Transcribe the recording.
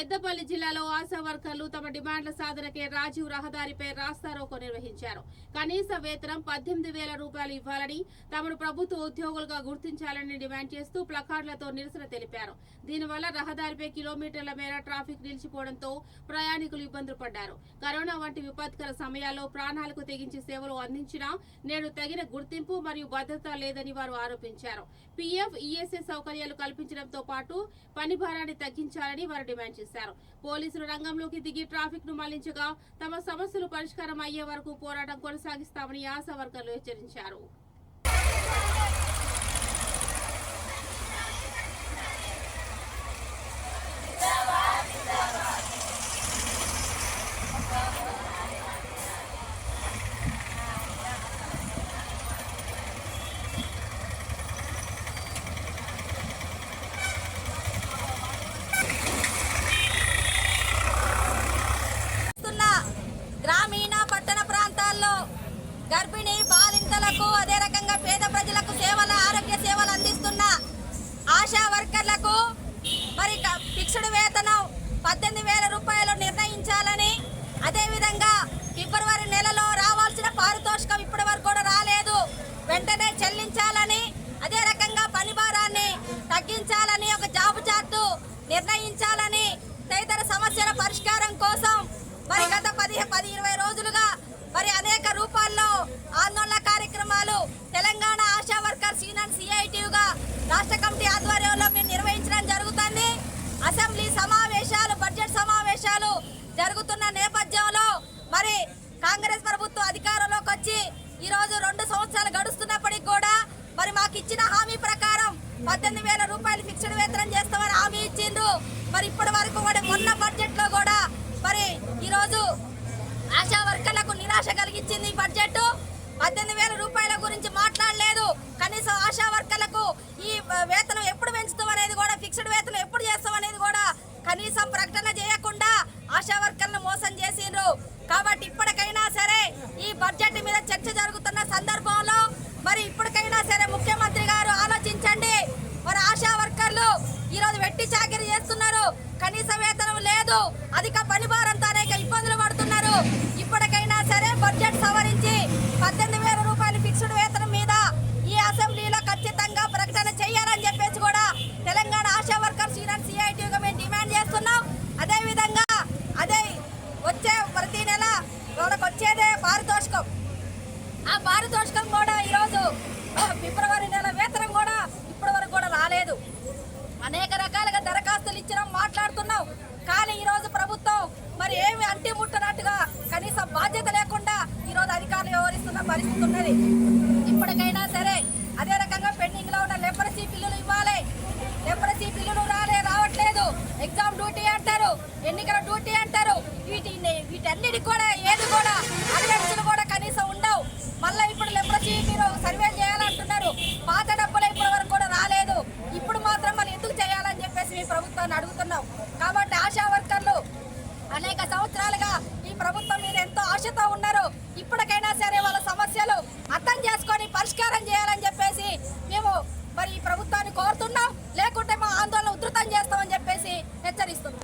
పెద్దపల్లి జిల్లాలో ఆశా వర్కర్లు తమ డిమాండ్ల సాధనకే రాజీవ్ రహదారిపై రాస్తారోకో నిర్వహించారు. కనీస వేతనం 18,000 రూపాయలు ఇవ్వాలని, తమను ప్రభుత్వ ఉద్యోగులుగా గుర్తించాలని డిమాండ్ చేస్తూ ప్లకార్డులతో నిరసన తెలిపారు. దీనివల్ల రహదారిపై కిలోమీటర్ల మేర ట్రాఫిక్ నిలిచిపోవడంతో ప్రయాణికులు ఇబ్బందులు పడ్డారు. కరోనా వంటి విపత్కర సమయాల్లో ప్రాణాలకు తెగించి సేవలు అందించినా నేడు తగిన గుర్తింపు మరియు భద్రత లేదని వారు ఆరోపించారు. పీఎఫ్, ఈఎస్ఐ సౌకర్యాలు కల్పించడంతో పాటు పని భారాన్ని తగ్గించాలని వారు డిమాండ్ చేశారు. పోలీసులు రంగంలోకి దిగి ట్రాఫిక్ ను మళ్లించగా తమ సమస్యలు పరిష్కారం అయ్యే వరకు పోరాటం కొనసాగిస్తామని ఆశా వర్కర్లు హెచ్చరించారు. గ్రామీణ పట్టణ ప్రాంతాల్లో గర్భిణీ బాలింతలకు అదే రకంగా పేద ప్రజలకు సేవల ఆరోగ్య సేవలు అందిస్తున్న ఆశా వర్కర్లకు మరి ఫిక్స్డ్ వేతనం 18,000 రూపాయలు నిర్ణయించాలని, అదేవిధంగా ఫిబ్రవరి నెలలో రావాల్సిన పారితోషికం ఇప్పటి వరకు కూడా రాలేదు, వెంటనే చెల్లించాలని, అదే రకంగా పని భారాన్ని తగ్గించాలని, ఒక జాబ్ చార్టు నిర్ణయించాలని, తదితర సమస్యల పరిష్కారం కోసం మరి గత 10-20 రోజులుగా మరి అనేక రూపాల్లో ఆందోళన కార్యక్రమాలు తెలంగాణ ఆశా వర్కర్స్ యూనియన్ సిఐటియుగా రాష్ట్ర కమిటీ ఆధ్వర్యంలో మేము నిర్వహించడం జరుగుతుంది. అసెంబ్లీ సమావేశాలు, బడ్జెట్ సమావేశాలు జరుగుతున్న నేపథ్యంలో మరి కాంగ్రెస్ ప్రభుత్వం అధికారంలోకి వచ్చి ఈరోజు 2 సంవత్సరాలు గడుస్తున్నప్పటికీ కూడా మరి మాకు ఇచ్చిన హామీ ప్రకారం 18,000 రూపాయలు ఫిక్స్డ్ వేతనం చేస్తామని హామీ ఇచ్చిండ్రు. మరి ఇప్పటి వరకు కూడా మొన్న బడ్జెట్ లో కూడా మరి ఈరోజు ఆశా వర్కర్లకు నిరాశ కలిగించింది. బడ్జెట్ 18,000 రూపాయల గురించి మాట్లాడలేదు. కనీసం ఆశా వర్కర్లకు ఈ వేతనం ఎప్పుడు పెంచుతాం అనేది కూడా, ఫిక్స్డ్ వేతనం ఎప్పుడు చేస్తాం అనేది కూడా కనీసం ప్రకటన చేయకుండా ఆశా వర్కర్లను మోసం చేసిండ్రు. కాబట్టి ఇప్పటికైనా సరే ఈ బడ్జెట్ మీద చర్చ జరుగుతున్న సందర్భంలో మరి ఇప్పటికైనా సరే ముఖ్యమంత్రి గారు ఆలోచించండి. మరి ఆశా వర్కర్లు ఈరోజు వెట్టి చాకిరీ చేస్తున్నారు, కనీస వేతనం లేదు, అధిక పని భారంతో అనేక ఇబ్బందులు పడుతున్నారు. ఇప్పటికైనా సరే బడ్జెట్ సవరించి 18,000 రూపాయలు ఫిక్స్డ్ వేతనం మీద ఈ అసెంబ్లీలో ఖచ్చితంగా ప్రకటన చేయాలని చెప్పేసి కూడా తెలంగాణ ఆశా వర్కర్స్ యూనియన్ సిఐటిగా మేము డిమాండ్ చేస్తున్నాం. అదేవిధంగా వచ్చే ప్రతి నెల వాళ్ళకి వచ్చేదే పారితోషికం, ఆ పారితోషికం కూడా ఈరోజు ఫిబ్రవరి నెల వేతనం కూడా ఇప్పటి వరకు కూడా రాలేదు. అనేక రకాలుగా దరఖాస్తులు ఇచ్చినాం, మాట్లాడుతున్నాం, కానీ ఈరోజు ప్రభుత్వం మరి ఏమి అంటి ముట్టనట్టుగా కనీసం బాధ్యత లేకుండా ఈరోజు అధికారులు వ్యవహరిస్తున్న పరిస్థితి ఉన్నది. ఇప్పటికైనా సరే అదే రకంగా పెండింగ్ లో ఉన్న లెప్రసీ బిల్లులు ఇవ్వాలి. లెప్రసీ బిల్లులు రావట్లేదు. ఎగ్జామ్ డ్యూటీ అంటారు, ఎన్నికల డ్యూటీ అంటారు, వీటన్నిటికి కూడా ఏది కూడా అలవెన్సులు కూడా కనీసం ఉండవు. మళ్ళీ ఇప్పుడు లెప్రసీ మీరు సర్వే చేయాలంటున్నారు, పాత డబ్బులు ఇప్పటి వరకు కూడా రాలేదు. ఇప్పుడు మాత్రం మరి ఎందుకు చేయాలని చెప్పేసి మీ ప్రభుత్వాన్ని అడుగుతున్నాం. కాబట్టి ఆశా వర్కర్లు అనేక సంవత్సరాలుగా ఈ ప్రభుత్వం మీద ఎంతో ఆశతో ఉన్నారు. ఇప్పటికైనా సరే వాళ్ళ సమస్యలు అర్థం చేసుకొని పరిష్కారం చేయాలని చెప్పేసి మేము మరి ఈ ప్రభుత్వాన్ని కోరుతున్నాం. లేకుంటే మా ఆందోళన ఉధృతం చేస్తామని చెప్పేసి హెచ్చరిస్తున్నాం.